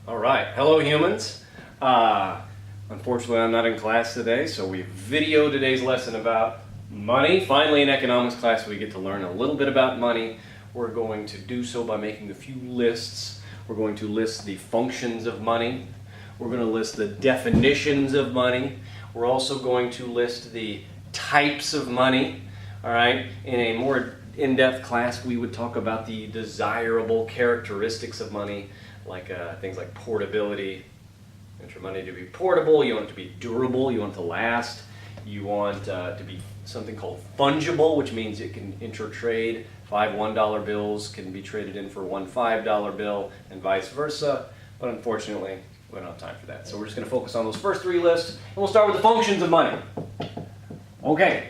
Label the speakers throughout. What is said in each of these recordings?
Speaker 1: All right, hello humans. Unfortunately, I'm not in class today, so we video today's lesson about money. Finally, in economics class, we get to learn a little bit about money. We're going to do so by making a few lists. We're going to list the functions of money. We're going to list the definitions of money. We're also going to list the types of money. All right, in a more in-depth class, we would talk about the desirable characteristics of money, like things like portability. You want your money to be portable, you want it to be durable, you want it to last, you want to be something called fungible, which means it can intertrade. 5 $1 bills can be traded in for one $5 bill and vice versa, but unfortunately we don't have time for that. So we're just going to focus on those first three lists, and we'll start with the functions of money. Okay,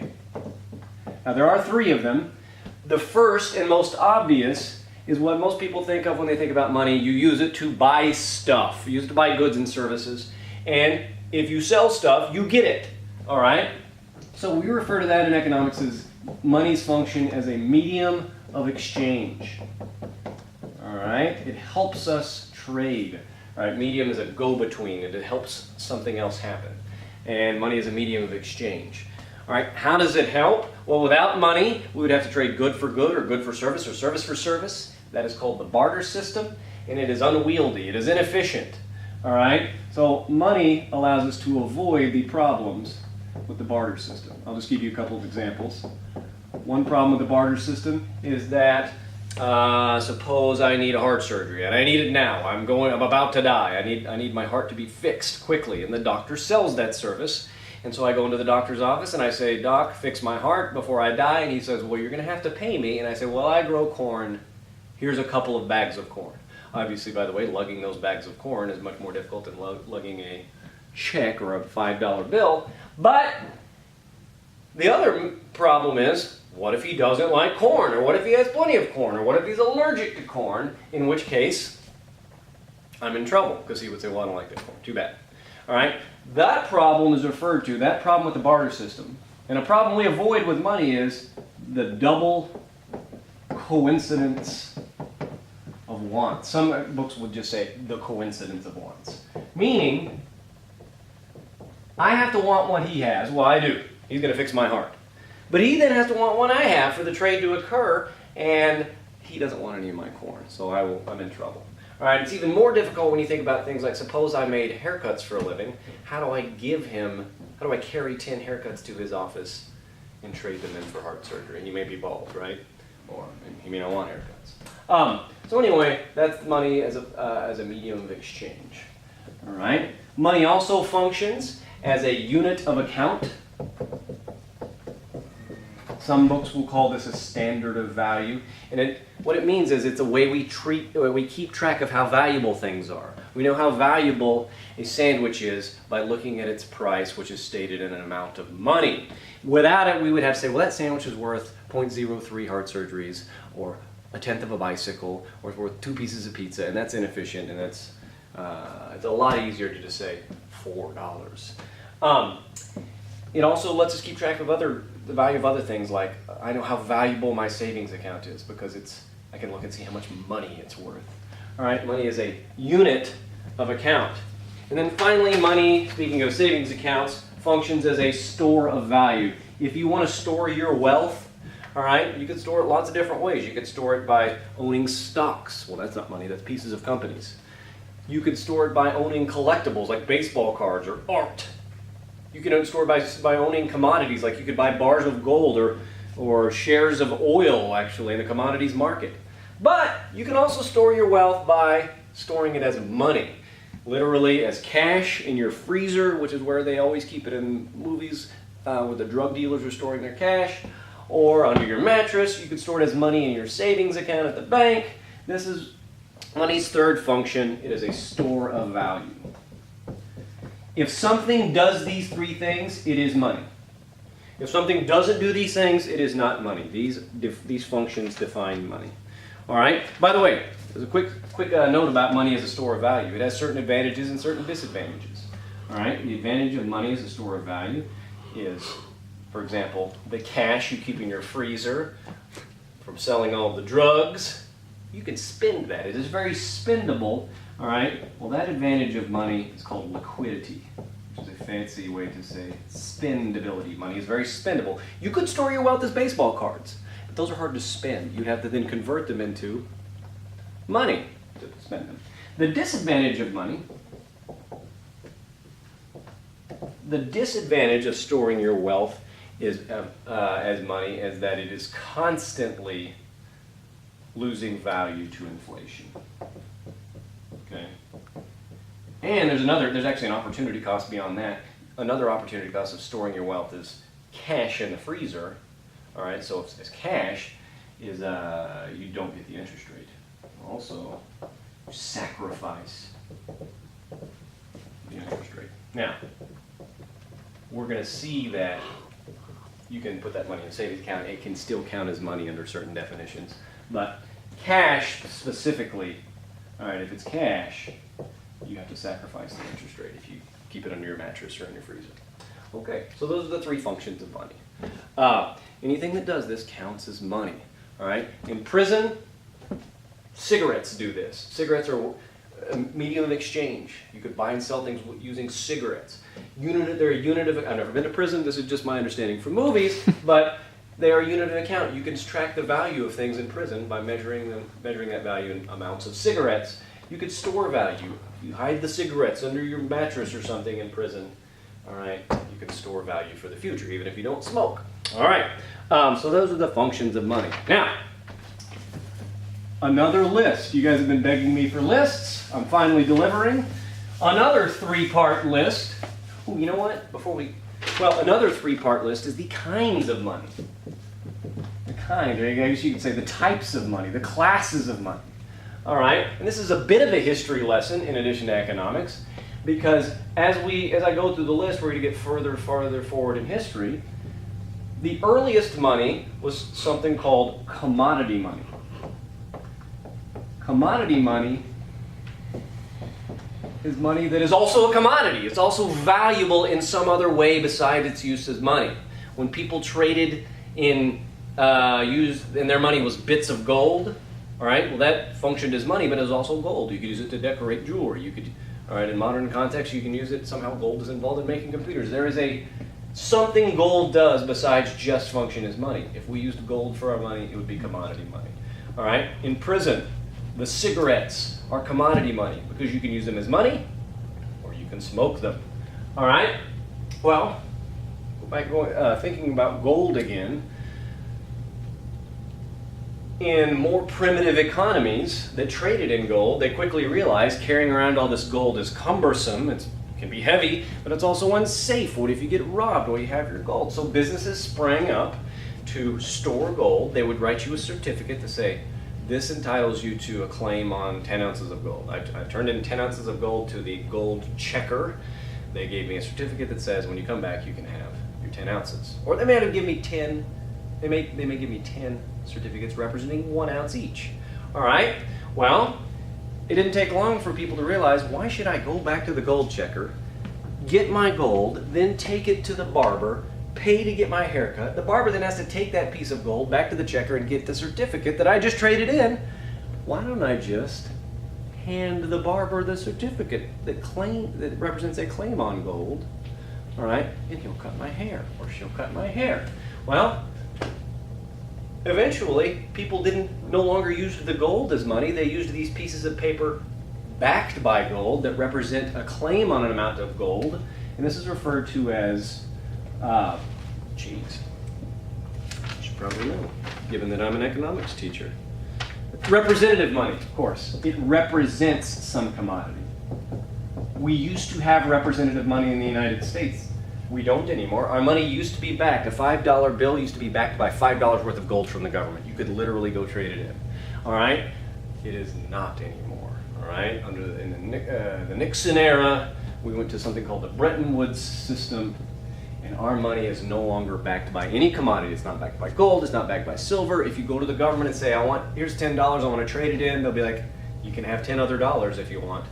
Speaker 1: now there are three of them. The first and most obvious is what most people think of when they think about money. You use it to buy stuff. You use it to buy goods and services. And if you sell stuff, you get it. All right? So we refer to that in economics as money's function as a medium of exchange. All right? It helps us trade. All right? Medium is a go-between. It helps something else happen. And money is a medium of exchange. All right, how does it help? Well, without money, we would have to trade good for good or good for service or service for service. That is called the barter system, and it is unwieldy. It is inefficient. All right, so money allows us to avoid the problems with the barter system. I'll just give you a couple of examples. One problem with the barter system is that suppose I need a heart surgery, and I need it now. I'm about to die. I need my heart to be fixed quickly, and the doctor sells that service. And so I go into the doctor's office and I say, "Doc, fix my heart before I die." And he says, "Well, you're going to have to pay me." And I say, "Well, I grow corn. Here's a couple of bags of corn." Obviously, by the way, lugging those bags of corn is much more difficult than lugging a check or a $5 bill. But the other problem is, what if he doesn't like corn? Or what if he has plenty of corn? Or what if he's allergic to corn? In which case, I'm in trouble, because he would say, "Well, I don't like that corn. Too bad." All right, that problem is referred to, that problem with the barter system. And a problem we avoid with money is the double coincidence of wants. Some books would just say the coincidence of wants. Meaning, I have to want what he has. Well, I do. He's going to fix my heart. But he then has to want what I have for the trade to occur, and he doesn't want any of my corn, so I'm in trouble. All right, it's even more difficult when you think about things like, suppose I made haircuts for a living. How do I carry 10 haircuts to his office and trade them in for heart surgery? And he may be bald, right? Or he may not want haircuts. So anyway, that's money as a medium of exchange. All right. Money also functions as a unit of account. Some books will call this a standard of value. And what it means is it's a way we keep track of how valuable things are. We know how valuable a sandwich is by looking at its price, which is stated in an amount of money. Without it, we would have to say, well, that sandwich is worth 0.03 heart surgeries, or a tenth of a bicycle, or it's worth 2 pieces of pizza, and that's inefficient, and it's a lot easier to just say $4. It also lets us keep track of the value of other things, like I know how valuable my savings account is because I can look and see how much money it's worth. All right, money is a unit of account. And then finally, money, speaking of savings accounts, functions as a store of value. If you want to store your wealth, all right, you can store it lots of different ways. You could store it by owning stocks. Well, that's not money, that's pieces of companies. You could store it by owning collectibles like baseball cards or art. You can store it by owning commodities, like you could buy bars of gold or shares of oil, actually, in the commodities market. But you can also store your wealth by storing it as money, literally as cash in your freezer, which is where they always keep it in movies where the drug dealers are storing their cash, or under your mattress. You could store it as money in your savings account at the bank. This is money's third function. It is a store of value. If something does these three things, it is money. If something doesn't do these things, it is not money. These functions define money. All right? By the way, there's a quick note about money as a store of value. It has certain advantages and certain disadvantages. All right? The advantage of money as a store of value is, for example, the cash you keep in your freezer from selling all the drugs. You can spend that. It is very spendable All right, well, that advantage of money is called liquidity, which is a fancy way to say spendability. Money is very spendable. You could store your wealth as baseball cards, but those are hard to spend. You'd have to then convert them into money to spend them. The disadvantage of money, the disadvantage of storing your wealth is as money is that it is constantly losing value to inflation. Okay. And there's actually an opportunity cost beyond that. Another opportunity cost of storing your wealth is cash in the freezer. All right, so if it's cash, is you don't get the interest rate. Also, you sacrifice the interest rate. Now, we're going to see that you can put that money in a savings account. It can still count as money under certain definitions. But cash specifically, all right, if it's cash, you have to sacrifice the interest rate if you keep it under your mattress or in your freezer. Okay, so those are the three functions of money. Anything that does this counts as money. All right, in prison, cigarettes do this. Cigarettes are a medium of exchange. You could buy and sell things using cigarettes. They're a unit of. I've never been to prison. This is just my understanding from movies, but they are a unit of account. You can track the value of things in prison by measuring that value in amounts of cigarettes. You could store value. You hide the cigarettes under your mattress or something in prison. All right, you can store value for the future, even if you don't smoke. All right, so those are the functions of money. Now, another list. You guys have been begging me for lists. I'm finally delivering. Another three-part list. Ooh, you know what? Another three-part list is the kinds of money. I guess you could say the types of money, the classes of money. All right, and this is a bit of a history lesson in addition to economics, because as I go through the list, we're going to get farther forward in history. The earliest money was something called commodity money. Commodity money is money that is also a commodity. It's also valuable in some other way besides its use as money. When people traded and their money was bits of gold, all right, well, that functioned as money, but it was also gold. You could use it to decorate jewelry. All right, in modern context, you can use it. Somehow gold is involved in making computers. There is something gold does besides just function as money. If we used gold for our money, it would be commodity money. All right, in prison, the cigarettes are commodity money because you can use them as money or you can smoke them. All right, well, thinking about gold again, in more primitive economies that traded in gold, they quickly realized carrying around all this gold is cumbersome. It can be heavy, but it's also unsafe. What if you get robbed while you have your gold? So businesses sprang up to store gold. They would write you a certificate to say, this entitles you to a claim on 10 ounces of gold. I've turned in 10 ounces of gold to the gold checker. They gave me a certificate that says when you come back, you can have your 10 ounces. Or they may give me 10. They may give me 10 certificates representing 1 ounce each. All right, well, it didn't take long for people to realize, why should I go back to the gold checker, get my gold, then take it to the barber, pay to get my haircut. The barber then has to take that piece of gold back to the checker and get the certificate that I just traded in. Why don't I just hand the barber the certificate that represents a claim on gold, all right, and he'll cut my hair, or she'll cut my hair. Well, eventually, people no longer used the gold as money. They used these pieces of paper backed by gold that represent a claim on an amount of gold. And this is referred to as, you should probably know, given that I'm an economics teacher. Representative money, of course. It represents some commodity. We used to have representative money in the United States. We don't anymore. Our money used to be backed. A $5 bill used to be backed by $5 worth of gold from the government. You could literally go trade it in. All right? It is not anymore. All right? In the Nixon era, we went to something called the Bretton Woods system, and our money is no longer backed by any commodity. It's not backed by gold. It's not backed by silver. If you go to the government and say, here's $10, I want to trade it in, they'll be like, you can have 10 other dollars if you want.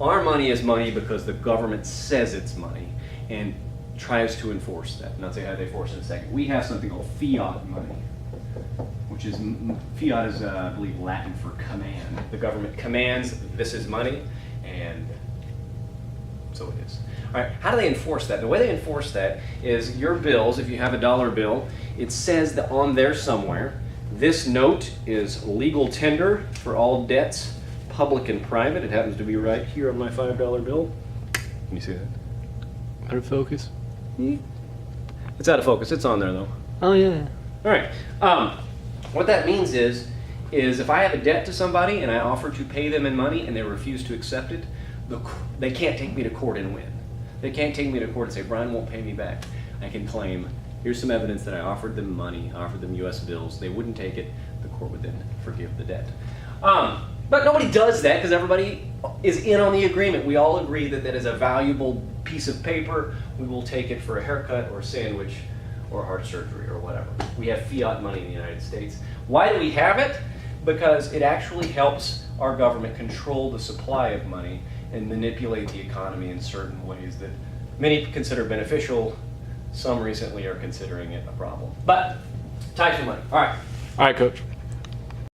Speaker 1: Our money is money because the government says it's money and tries to enforce that. And I'll tell you how they enforce it in a second. We have something called fiat money, which is, fiat is, I believe, Latin for command. The government commands, this is money, And so it is. All right, how do they enforce that? The way they enforce that is your bills, if you have a dollar bill, it says that on there somewhere, this note is legal tender for all debts, public and private. It happens to be right here on my $5 bill. Can you see that?
Speaker 2: Out of focus.
Speaker 1: It's out of focus. It's on there though.
Speaker 2: Oh yeah.
Speaker 1: All right. What that means is if I have a debt to somebody and I offer to pay them in money and they refuse to accept it, they can't take me to court and win. They can't take me to court and say, Brian won't pay me back. I can claim, here's some evidence that I offered them money, offered them US bills. They wouldn't take it. The court would then forgive the debt. But nobody does that because everybody is in on the agreement. We all agree that that is a valuable piece of paper. We will take it for a haircut or a sandwich or heart surgery or whatever. We have fiat money in the United States. Why do we have it? Because it actually helps our government control the supply of money and manipulate the economy in certain ways that many consider beneficial. Some recently are considering it a problem. But types of money. All right.
Speaker 2: All right, Coach.